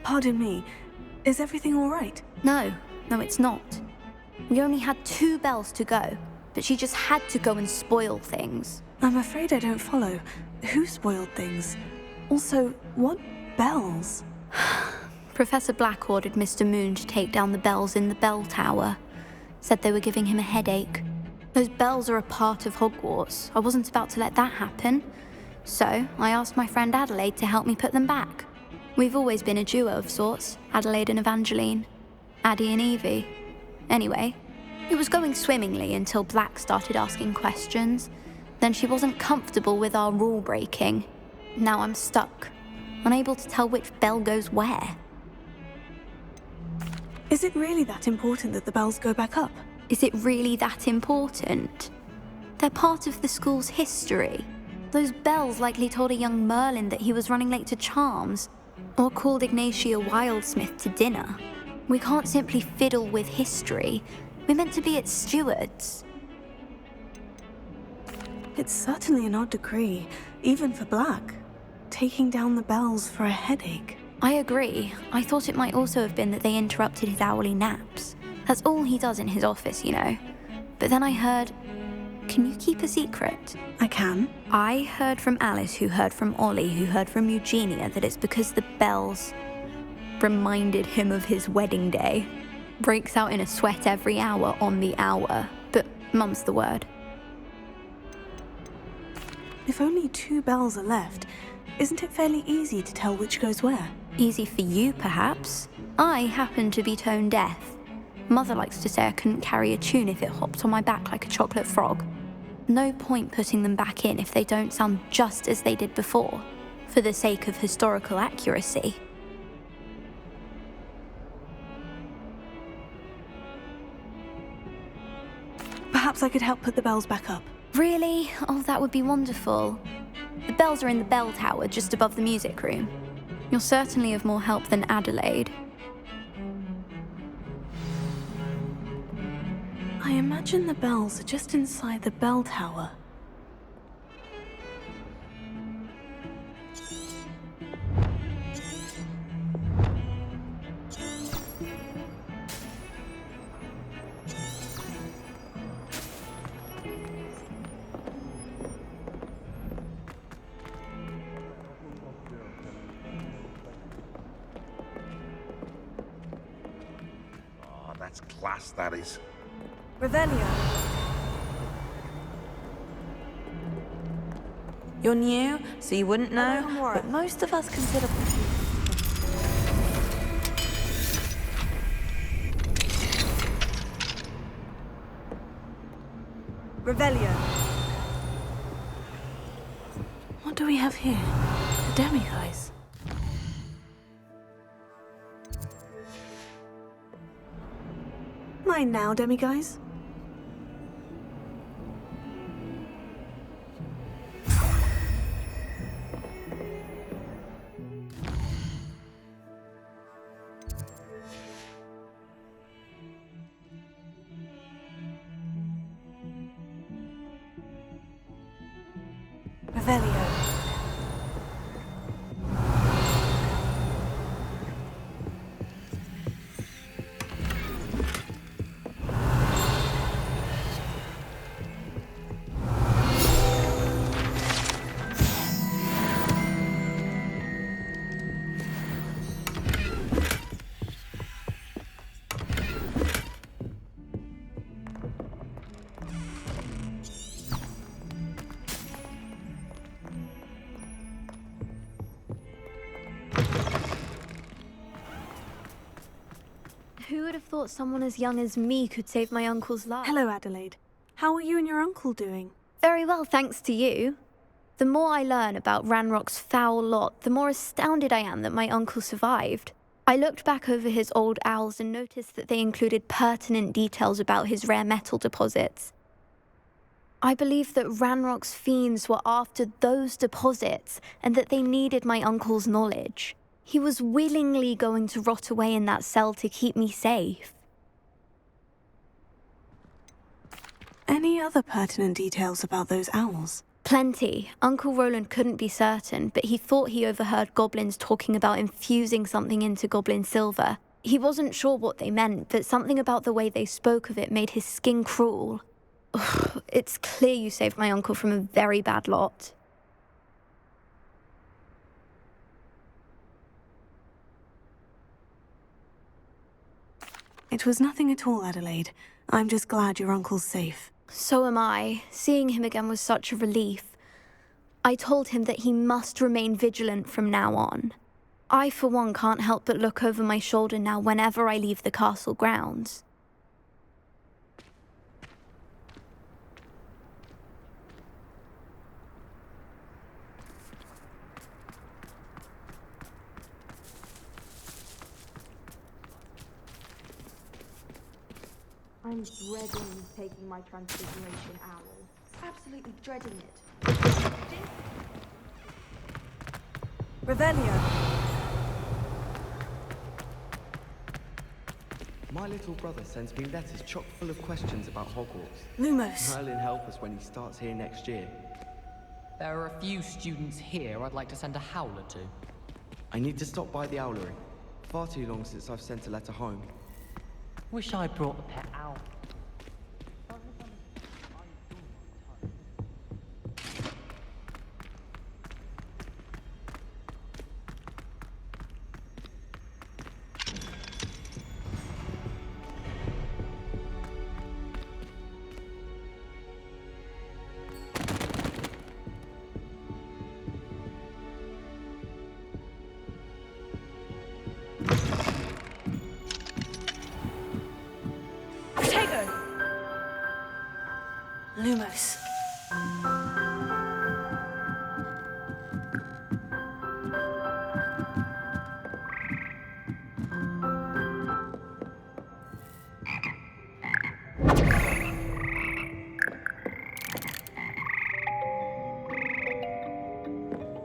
Pardon me, is everything all right? No, it's not. We only had 2 bells to go, but she just had to go and spoil things. I'm afraid I don't follow. Who spoiled things? Also, what bells? Professor Black ordered Mr. Moon to take down the bells in the bell tower. Said they were giving him a headache. Those bells are a part of Hogwarts. I wasn't about to let that happen. So I asked my friend Adelaide to help me put them back. We've always been a duo of sorts, Adelaide and Evangeline. Addie and Evie. Anyway, it was going swimmingly until Black started asking questions. Then she wasn't comfortable with our rule breaking. Now I'm stuck, unable to tell which bell goes where. Is it really that important that the bells go back up? Is it really that important? They're part of the school's history. Those bells likely told a young Merlin that he was running late to Charms, or called Ignatia Wildsmith to dinner. We can't simply fiddle with history. We're meant to be its stewards. It's certainly an odd decree, even for Black. Taking down the bells for a headache. I agree. I thought it might also have been that they interrupted his hourly naps. That's all he does in his office, you know. But then I heard... Can you keep a secret? I can. I heard from Alice, who heard from Ollie, who heard from Eugenia, that it's because the bells reminded him of his wedding day. Breaks out in a sweat every hour on the hour. But mum's the word. If only 2 bells are left, isn't it fairly easy to tell which goes where? Easy for you, perhaps. I happen to be tone deaf. Mother likes to say I couldn't carry a tune if it hopped on my back like a chocolate frog. No point putting them back in if they don't sound just as they did before, for the sake of historical accuracy. Perhaps I could help put the bells back up. Really? Oh, that would be wonderful. The bells are in the bell tower just above the music room. You're certainly of more help than Adelaide. I imagine the bells are just inside the bell tower. Oh, that's class, that is. Revelio. You're new, so you wouldn't know, but most of us consider... Revelio. What do we have here? The demiguise. Mine now, demiguise. Revelio. Who would have thought someone as young as me could save my uncle's life? Hello, Adelaide. How are you and your uncle doing? Very well, thanks to you. The more I learn about Ranrock's foul lot, the more astounded I am that my uncle survived. I looked back over his old owls and noticed that they included pertinent details about his rare metal deposits. I believe that Ranrock's fiends were after those deposits and that they needed my uncle's knowledge. He was willingly going to rot away in that cell to keep me safe. Any other pertinent details about those owls? Plenty. Uncle Roland couldn't be certain, but he thought he overheard goblins talking about infusing something into goblin silver. He wasn't sure what they meant, but something about the way they spoke of it made his skin crawl. Ugh, it's clear you saved my uncle from a very bad lot. It was nothing at all, Adelaide. I'm just glad your uncle's safe. So am I. Seeing him again was such a relief. I told him that he must remain vigilant from now on. I, for one, can't help but look over my shoulder now whenever I leave the castle grounds. I'm dreading taking my transfiguration hours. Absolutely dreading it. Revelio! My little brother sends me letters chock full of questions about Hogwarts. Lumos! Merlin help us when he starts here next year. There are a few students here I'd like to send a howler to. I need to stop by the owlery. Far too long since I've sent a letter home. Wish I brought a pet owl. Lumos.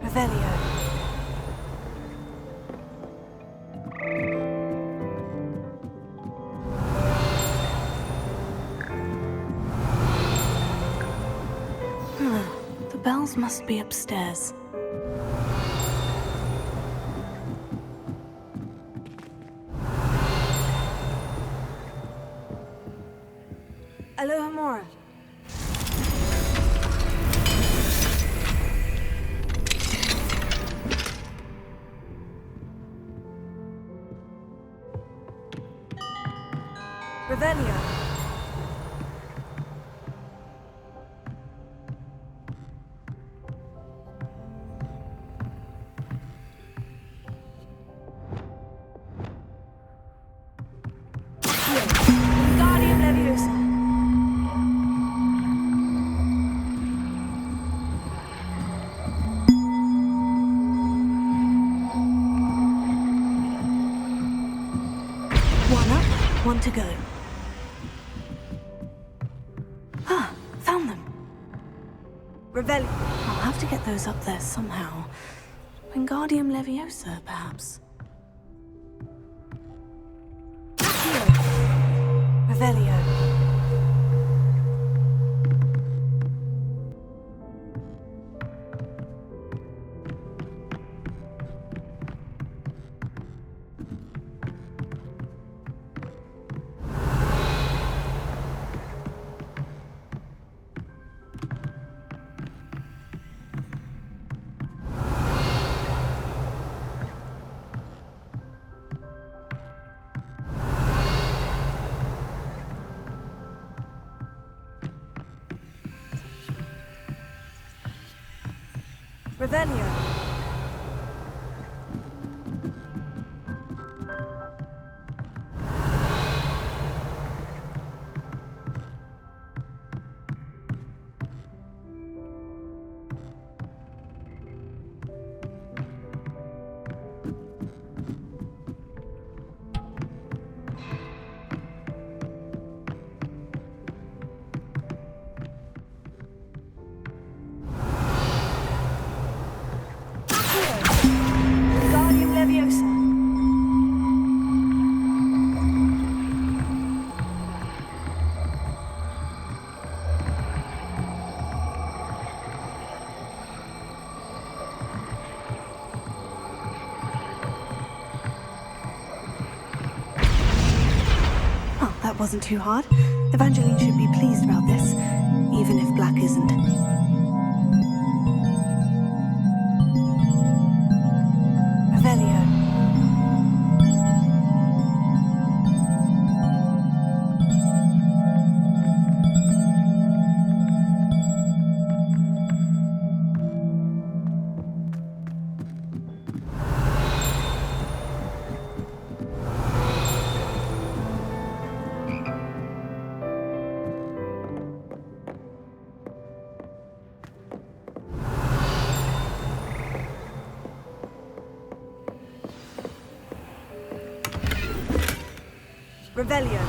Revelio. The bells must be upstairs. Alohomora. Revelio. Guardian Leviosa. One up, one to go. Ah, found them. Revelio. I'll have to get those up there somehow. Wingardium Leviosa, perhaps. Revelio. Revelio. wasn't too hard. Evangeline should be pleased about this, even if Black isn't. Revelio. Revelio.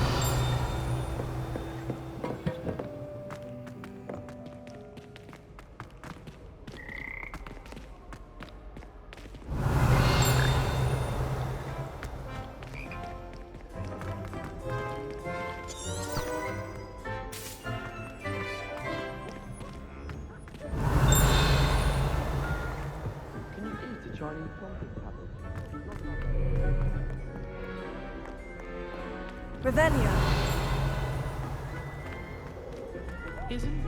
Can you eat a Chinese trumpet tablet? Revelio. Isn't...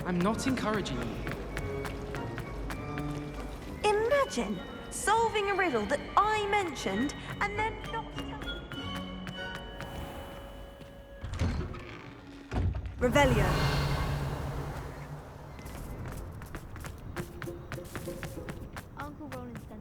I'm not encouraging you. Imagine solving a riddle that I mentioned and then not... Revelio. Uncle Roland's done.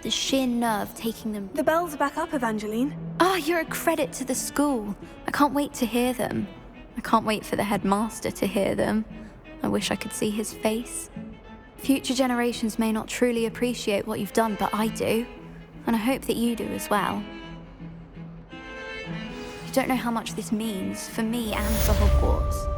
The sheer nerve taking them. The bells are back up, Evangeline. Ah, you're a credit to the school. I can't wait to hear them. I can't wait for the headmaster to hear them. I wish I could see his face. Future generations may not truly appreciate what you've done, but I do. And I hope that you do as well. You don't know how much this means for me and for Hogwarts.